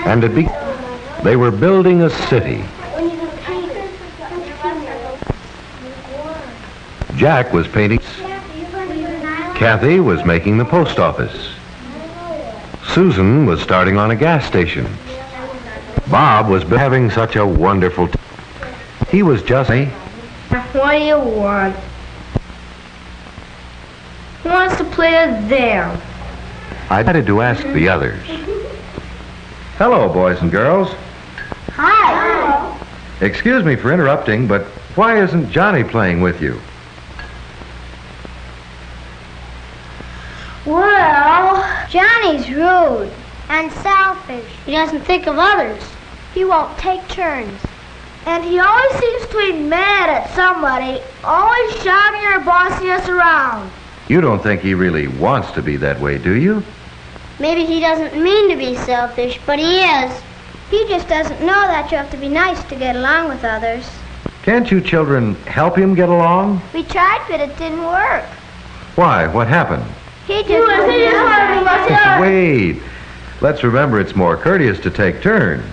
And they were building a city. Jack was painting. Kathy was making the post office. Susan was starting on a gas station. Bob was having such a wonderful time. He was just... What do you want? Who wants to play with them? I decided to ask the others. Hello, boys and girls. Hi. Excuse me for interrupting, but why isn't Johnny playing with you? Well, Johnny's rude and selfish. He doesn't think of others. He won't take turns. And he always seems to be mad at somebody, always shouting or bossing us around. You don't think he really wants to be that way, do you? Maybe he doesn't mean to be selfish, but he is. He just doesn't know that you have to be nice to get along with others. Can't you children help him get along? We tried, but it didn't work. Why? What happened? He just wanted to... Wait. Let's remember it's more courteous to take turns.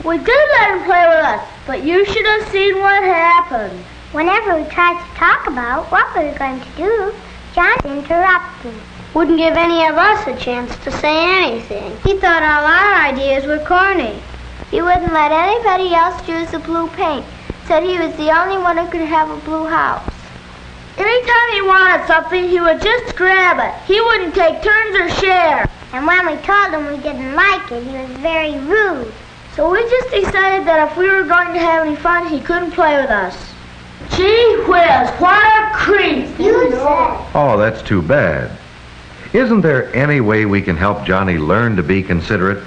We did let him play with us, but you should have seen what happened. Whenever we tried to talk about what we were going to do, John interrupted. Wouldn't give any of us a chance to say anything. He thought all our ideas were corny. He wouldn't let anybody else use the blue paint. Said he was the only one who could have a blue house. Anytime he wanted something, he would just grab it. He wouldn't take turns or share. And when we told him we didn't like it, he was very rude. So we just decided that if we were going to have any fun, he couldn't play with us. Gee whiz, what a creep! You said. Oh, that's too bad. Isn't there any way we can help Johnny learn to be considerate?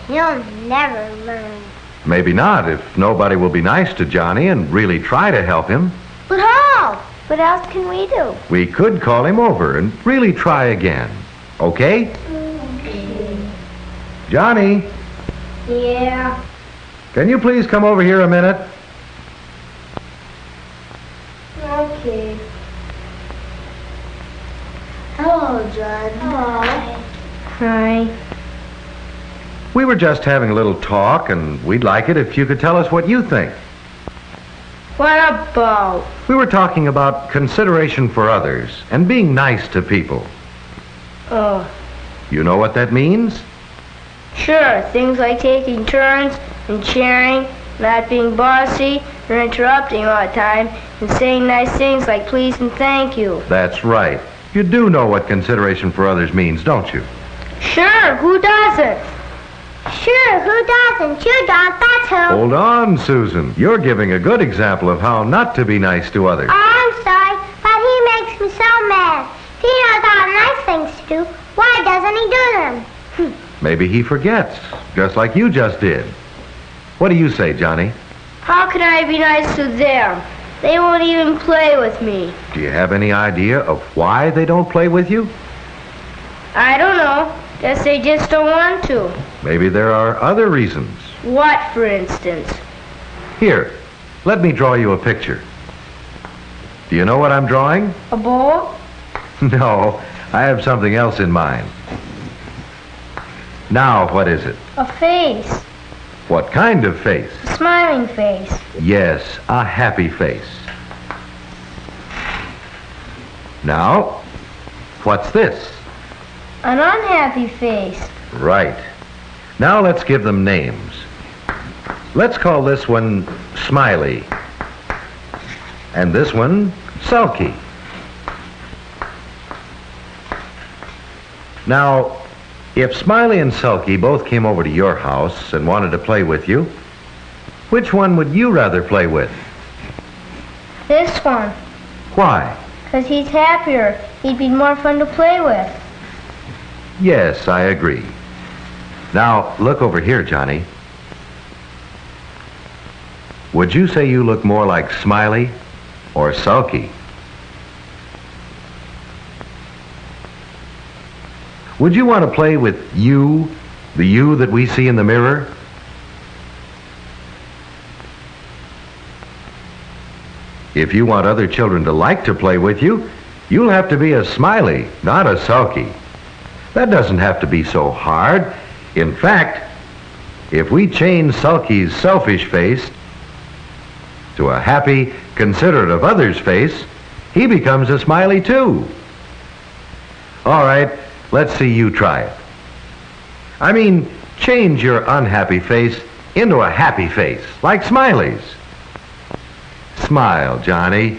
He'll never learn. Maybe not, if nobody will be nice to Johnny and really try to help him. But how? What else can we do? We could call him over and really try again. Okay? Okay. Johnny, Yeah. can you please come over here a minute? Okay. Hello, John. Hello. Hi. We were just having a little talk, and we'd like it if you could tell us what you think. What about? We were talking about consideration for others and being nice to people. Oh, You know what that means? sure. Things like taking turns and sharing, not being bossy or interrupting all the time, and saying nice things like please and thank you. That's right. You do know what consideration for others means, don't you? Sure, who doesn't? Sure, who doesn't? You don't, that's who. Hold on, Susan. You're giving a good example of how not to be nice to others. Oh, I'm sorry, but he makes me so mad. If he knows all the nice things to do, why doesn't he do them? Maybe he forgets, just like you just did. What do you say, Johnny? How can I be nice to them? They won't even play with me. Do you have any idea of why they don't play with you? I don't know. Guess they just don't want to. Maybe there are other reasons. What, for instance? Here, let me draw you a picture. Do you know what I'm drawing? A bowl? No, I have something else in mind. Now, what is it? A face. What kind of face? A smiling face. Yes, a happy face. Now, what's this? An unhappy face. Right. Now let's give them names. Let's call this one Smiley. And this one Sulky. Now, if Smiley and Sulky both came over to your house and wanted to play with you, which one would you rather play with? This one. Why? 'Cause he's happier. He'd be more fun to play with. Yes, I agree. Now, look over here, Johnny. Would you say you look more like Smiley or Sulky? Would you want to play with you, the you that we see in the mirror? If you want other children to like to play with you, you'll have to be a Smiley, not a Sulky. That doesn't have to be so hard. In fact, if we change Sulky's selfish face to a happy, considerate of others face, he becomes a smiley too. All right, let's see you try it. I mean, change your unhappy face into a happy face, like Smiley's. Smile, Johnny.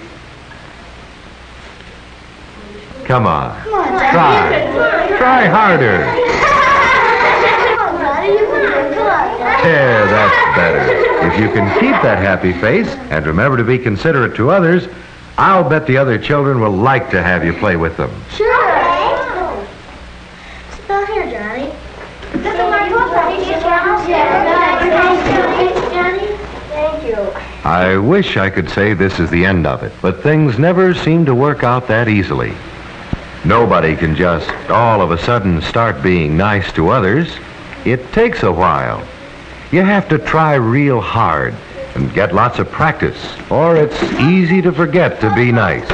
Come on. Try harder. Yeah, that's better. If you can keep that happy face and remember to be considerate to others, I'll bet the other children will like to have you play with them. Sure. Sit here, Johnny. Thank you. I wish I could say this is the end of it, but things never seem to work out that easily. Nobody can just all of a sudden start being nice to others. It takes a while. You have to try real hard and get lots of practice, or it's easy to forget to be nice.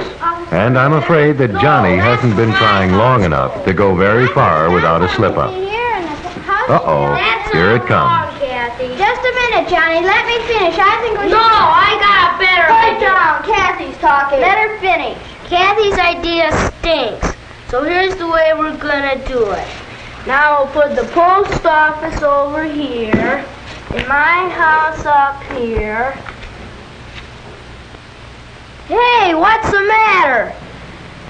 And I'm afraid that Johnny hasn't been trying long enough to go very far without a slip-up. Uh-oh, here it comes. Just a minute, Johnny. Let me finish. I think we should... No, I got a better Put it idea. down. Kathy's talking. Let her finish. Kathy's idea stinks. So here's the way we're gonna do it. Now we'll put the post office over here, and my house up here. Hey, what's the matter?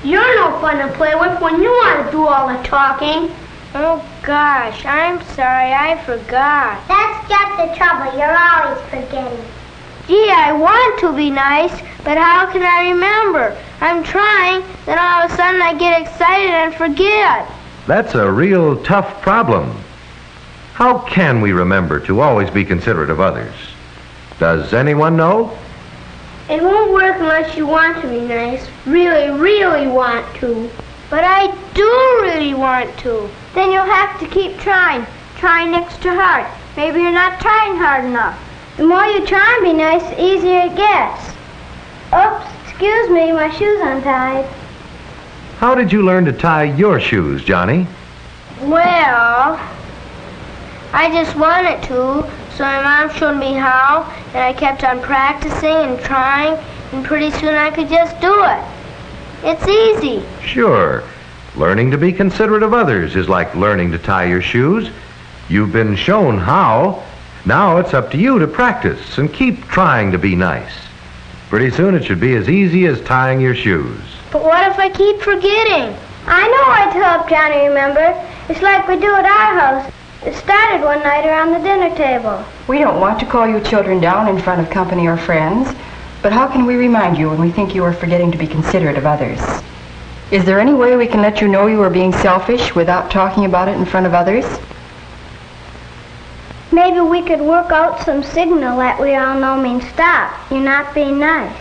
You're no fun to play with when you want to do all the talking. Oh, gosh, I'm sorry, I forgot. That's just the trouble. You're always forgetting. Gee, I want to be nice, but how can I remember? I'm trying, then all of a sudden I get excited and forget. That's a real tough problem. How can we remember to always be considerate of others? Does anyone know? It won't work unless you want to be nice. Really, really want to. But I do really want to. Then you'll have to keep trying. Trying extra hard. Maybe you're not trying hard enough. The more you try and be nice, the easier it gets. Oops, excuse me, my shoe's untied. How did you learn to tie your shoes, Johnny? Well, I just wanted to, so my mom showed me how, and I kept on practicing and trying, and pretty soon I could just do it. It's easy. Sure. Learning to be considerate of others is like learning to tie your shoes. You've been shown how. Now it's up to you to practice and keep trying to be nice. Pretty soon it should be as easy as tying your shoes. But what if I keep forgetting? I know what to help Johnny remember. It's like we do at our house. It started one night around the dinner table. We don't want to call you children down in front of company or friends, but how can we remind you when we think you are forgetting to be considerate of others? Is there any way we can let you know you are being selfish without talking about it in front of others? Maybe we could work out some signal that we all know means stop. You're not being nice.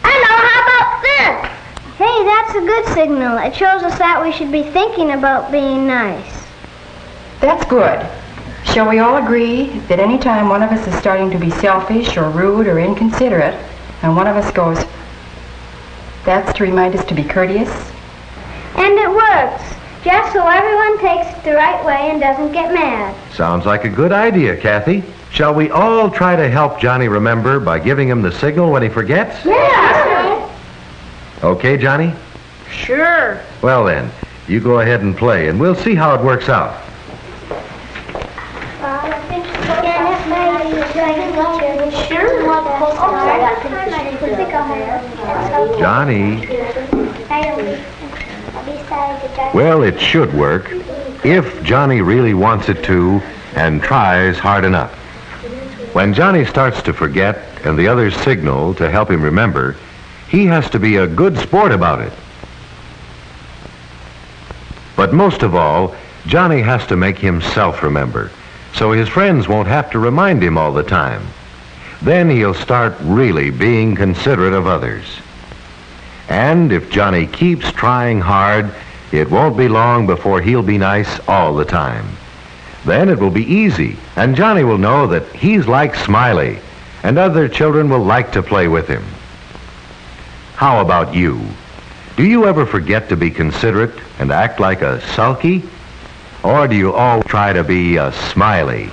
I know, how about this? Hey, that's a good signal. It shows us that we should be thinking about being nice. That's good. Shall we all agree that any time one of us is starting to be selfish or rude or inconsiderate, and one of us goes, that's to remind us to be courteous? And it works. Just so everyone takes it the right way and doesn't get mad. Sounds like a good idea, Kathy. Shall we all try to help Johnny remember by giving him the signal when he forgets? Yeah. Okay, Johnny? Sure. Well then, you go ahead and play, and we'll see how it works out. Johnny. Well, it should work if Johnny really wants it to and tries hard enough. When Johnny starts to forget and the others signal to help him remember, he has to be a good sport about it. But most of all, Johnny has to make himself remember, so his friends won't have to remind him all the time. Then he'll start really being considerate of others. And if Johnny keeps trying hard, it won't be long before he'll be nice all the time. Then it will be easy, and Johnny will know that he's like Smiley, and other children will like to play with him. How about you? Do you ever forget to be considerate and act like a sulky? Or do you all try to be smiley?